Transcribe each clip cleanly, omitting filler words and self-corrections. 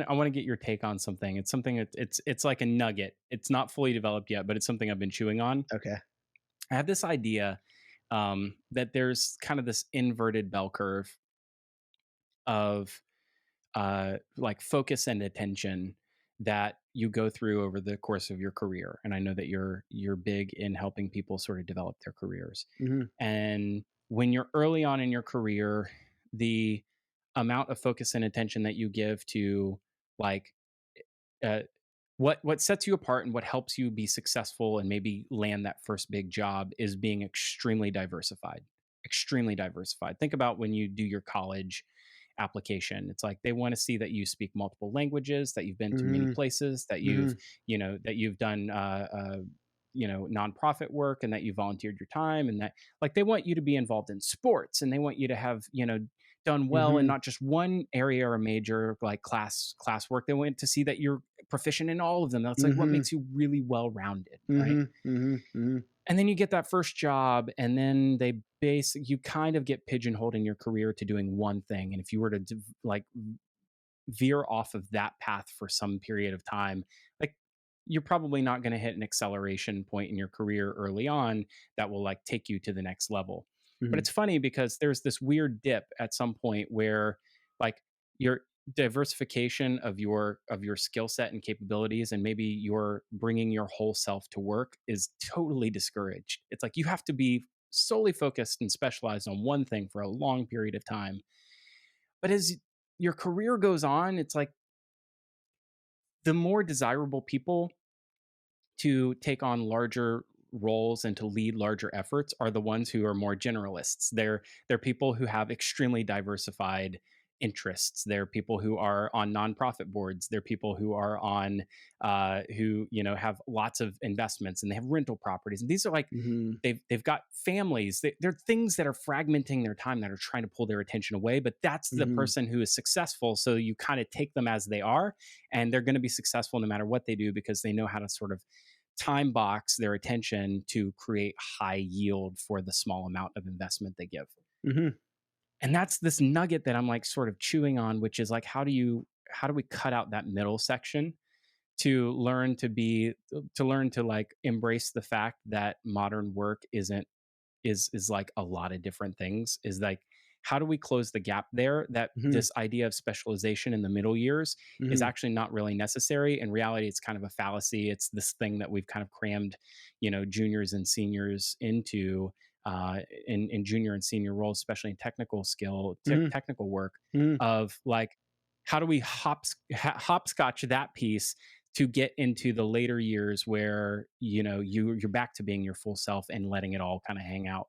I want to get your take on something. It's something it's like a nugget. It's not fully developed yet, but it's something I've been chewing on. Okay. I have this idea that there's kind of this inverted bell curve of like focus and attention that you go through over the course of your career. And I know that you're big in helping people sort of develop their careers. Mhm. And when you're early on in your career, the amount of focus and attention that you give to like uh, what sets you apart and what helps you be successful and maybe land that first big job is being extremely diversified. Extremely diversified. Think about when you do your college application. It's like they want to see that you speak multiple languages, that you've been to many Mhm. places, that you've, Mhm. that you've done nonprofit work, and that you volunteered your time, and that like they want you to be involved in sports, and they want you to have, done well in Mhm. not just one area or major like class work. They want to see that you're proficient in all of them. That's like what Mhm. makes you really well rounded, right? Mhm. Mhm. Mhm. And then you get that first job, and then you kind of get pigeonholed in your career to doing one thing. And if you were to like veer off of that path for some period of time, like you're probably not going to hit an acceleration point in your career early on that will like take you to the next level. But Mhm. it's funny because there's this weird dip at some point where like your diversification of your skill set and capabilities, and maybe you're bringing your whole self to work, is totally discouraged. It's like you have to be solely focused and specialized on one thing for a long period of time. But as your career goes on, it's like the more desirable people to take on larger roles and to lead larger efforts are the ones who are more generalists. They're people who have extremely diversified interests. They're people who are on nonprofit boards. They're people who are on who have lots of investments, and they have rental properties. And these are like Mhm. they've got families. They're things that are fragmenting their time, that are trying to pull their attention away. But that's the Mhm. person who is successful. So you kind of take them as they are, and they're going to be successful no matter what they do, because they know how to sort of time box their attention to create high yield for the small amount of investment they give. Mhm. And that's this nugget that I'm like sort of chewing on, which is like, how do we cut out that middle section to learn to like embrace the fact that modern work is like a lot of different things. Is like, how do we close the gap there, that Mhm. this idea of specialization in the middle years is Mhm. actually not really necessary? In reality, it's kind of a fallacy. It's this thing that we've kind of crammed, juniors and seniors into, in junior and senior roles, especially in Mhm. technical work, Mhm. of like, how do we hopscotch that piece to get into the later years where you're back to being your full self and letting it all kind of hang out.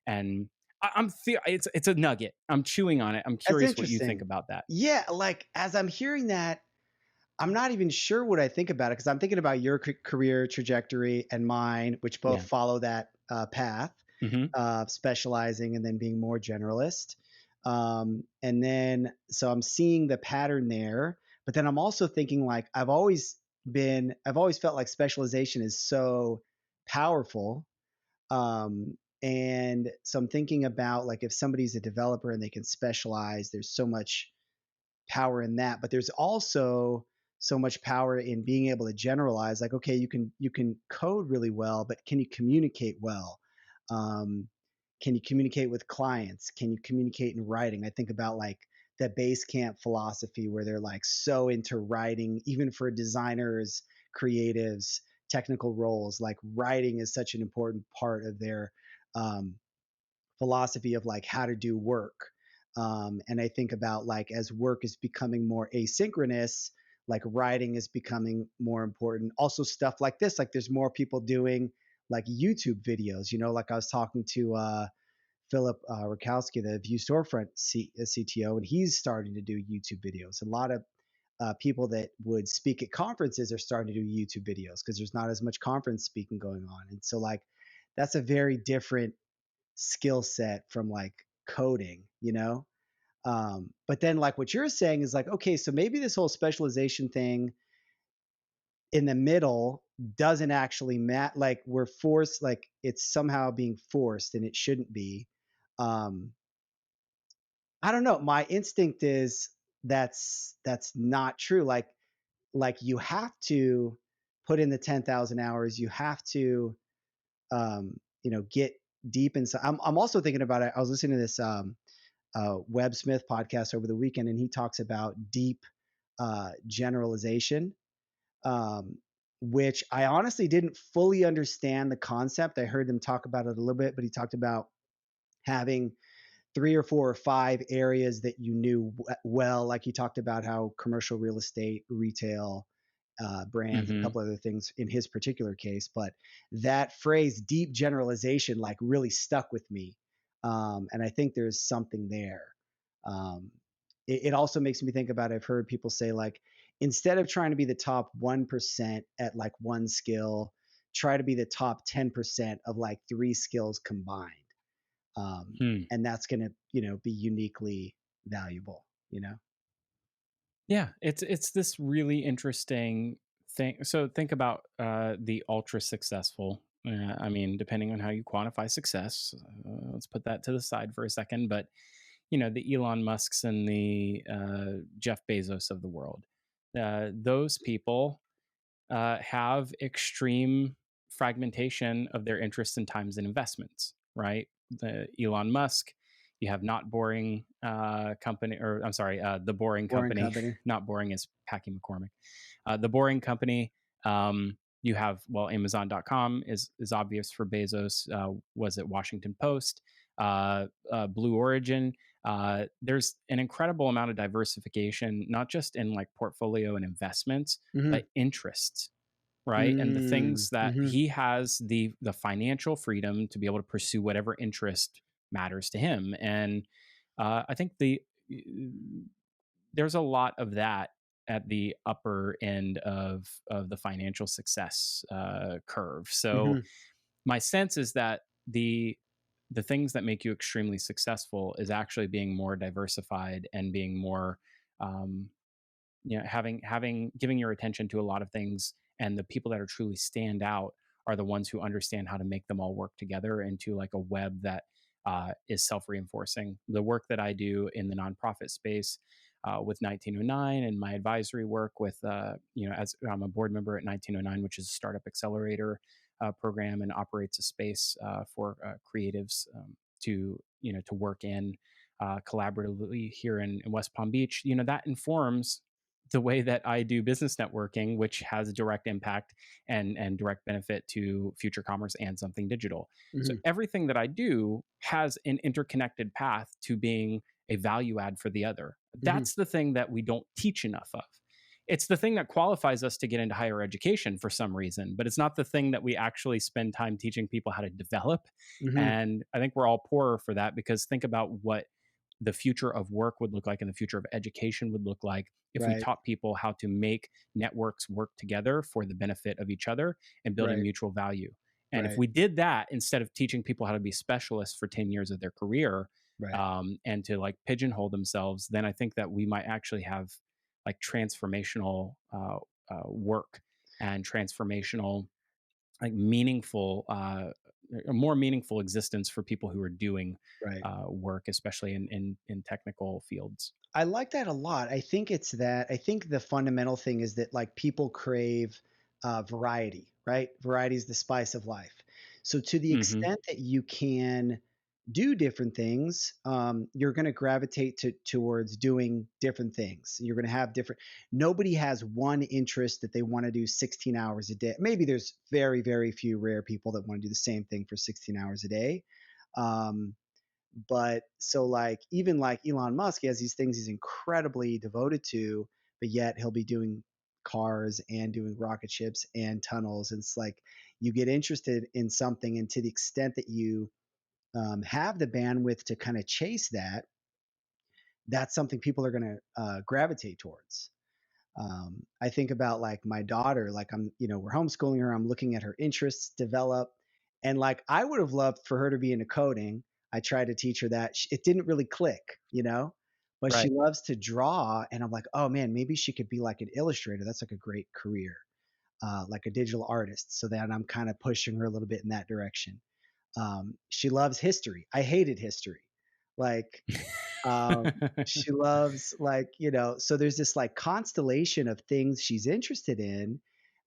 And it's a nugget. I'm chewing on it. I'm That's curious what you think interesting. about that. Yeah, like, as I'm hearing that, I'm not even sure what I think about it because 'cause I'm thinking about your career trajectory and mine, which both Yeah. follow that, path Hmm. of specializing and then being more generalist. And then so I'm seeing the pattern there, but then I'm also thinking, like, I've always felt like specialization is so powerful. And so I'm thinking about, like, if somebody's a developer and they can specialize, there's so much power in that, but there's also so much power in being able to generalize. Like, okay, you can code really well, but can you communicate well? um, can you communicate with clients? Can you communicate in writing? I think about, like, the base camp philosophy where they're like so into writing, even for designers, creatives, technical roles. Like, writing is such an important part of their um, philosophy of, like, how to do work. And I think about, like, as work is becoming more asynchronous, like, writing is becoming more important. Also, stuff like this, like, there's more people doing like YouTube videos. Like, I was talking to Philip Rakowski, the View Storefront CTO, and he's starting to do YouTube videos. A lot of people that would speak at conferences are starting to do YouTube videos because there's not as much conference speaking going on. And so, like, that's a very different skill set from, like, coding. But then, like, what you're saying is like, okay, so maybe this whole specialization thing in the middle doesn't actually matter. Like, we're forced, like, it's somehow being forced and it shouldn't be. um I don't know, my instinct is that's not true. Like you have to put in the 10,000 hours. You have to get deep inside. I'm also thinking about it. I was listening to this Webb Smith podcast over the weekend, and he talks about deep generalization, um, which I honestly didn't fully understand the concept. I heard them talk about it a little bit, but he talked about having three or four or five areas that you knew well. Like he talked about how commercial real estate, retail, brands, and a Hmm. couple other things in his particular case. But that phrase, deep generalization, like really stuck with me. And I think there's something there. Um, it also makes me think about, I've heard people say, like, instead of trying to be the top 1% at like one skill, try to be the top 10% of like three skills combined. Hmm. And that's going to, be uniquely valuable, you know? Yeah, it's this really interesting thing. So think about the ultra successful. I mean, depending on how you quantify success, let's put that to the side for a second. But the Elon Musks and the Jeff Bezos of the world, those people have extreme fragmentation of their interests and times and investments, right? The Elon Musk, you have not boring company, or I'm sorry, the boring Boring company. company. Not boring is Packy McCormick. The boring company. You have, well, Amazon.com is obvious for Bezos. Was it Washington Post? Blue Origin. There's an incredible amount of diversification, not just in like portfolio and investments, Hmm. but interests, right? And the Mm, things that hmm. he has the financial freedom to be able to pursue whatever interest matters to him. And I think there's a lot of that at the upper end of the financial success curve. So Hmm. my sense is that the things that make you extremely successful is actually being more diversified and being more um, having giving your attention to a lot of things, and the people that are truly stand out are the ones who understand how to make them all work together into like a web that is self-reinforcing. The work that I do in the nonprofit space with 1909 and my advisory work with as I'm a board member at 1909, which is a startup accelerator program and operates a space for creatives to work in collaboratively here in West Palm Beach. That informs the way that I do business networking, which has a direct impact and direct benefit to future commerce and something digital. So Hmm. everything that I do has an interconnected path to being a value add for the other. Hmm. That's the thing that we don't teach enough of. It's the thing that qualifies us to get into higher education for some reason, but it's not the thing that we actually spend time teaching people how to develop. Hmm. And I think we're all poorer for that, because think about what the future of work would look like and the future of education would look like if we Right. taught people how to make networks work together for the benefit of each other and building Right. mutual value. And if Right. we did that instead of teaching people how to be specialists for 10 years of their career, Right. and to like pigeonhole themselves, then I think that we might actually have like transformational work and transformational, like meaningful, a more meaningful existence for people who are doing Right. work, especially in technical fields. I like that a lot. I think the fundamental thing is that like people crave variety, right? Variety is the spice of life. So to the Hmm. extent that you can do different things, you're going to gravitate towards doing different things. You're going to have different. Nobody has one interest that they want to do 16 hours a day. Maybe there's very, very few rare people that want to do the same thing for 16 hours a day. Um, but so like even like Elon Musk, he has these things he's incredibly devoted to, but yet he'll be doing cars and doing rocket ships and tunnels. And it's like you get interested in something, and to the extent that you have the bandwidth to kind of chase that, that's something people are going to gravitate towards. I think about like my daughter, like we're homeschooling her. I'm looking at her interests develop. And like, I would have loved for her to be into coding. I tried to teach her that. It didn't really click, but she Right. loves to draw. And I'm like, oh man, maybe she could be like an illustrator. That's like a great career, like a digital artist. So then I'm kind of pushing her a little bit in that direction. She loves history. I hated history. Like, She loves, like, you know, so there's this like constellation of things she's interested in.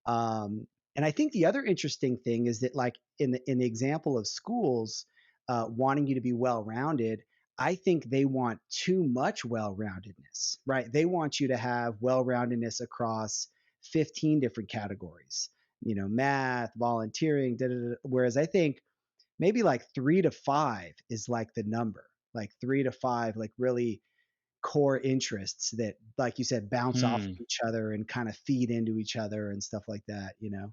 Um, and I think the other interesting thing is that, like, in the example of schools wanting you to be well rounded, I think they want too much well roundedness, right? They want you to have well roundedness across 15 different categories, you know, math, volunteering, da, da, da. Whereas I think maybe like 3 to 5 is like the number, like 3 to 5, like really core interests that, like you said, bounce off of Hmm. each other and kind of feed into each other and stuff like that, you know?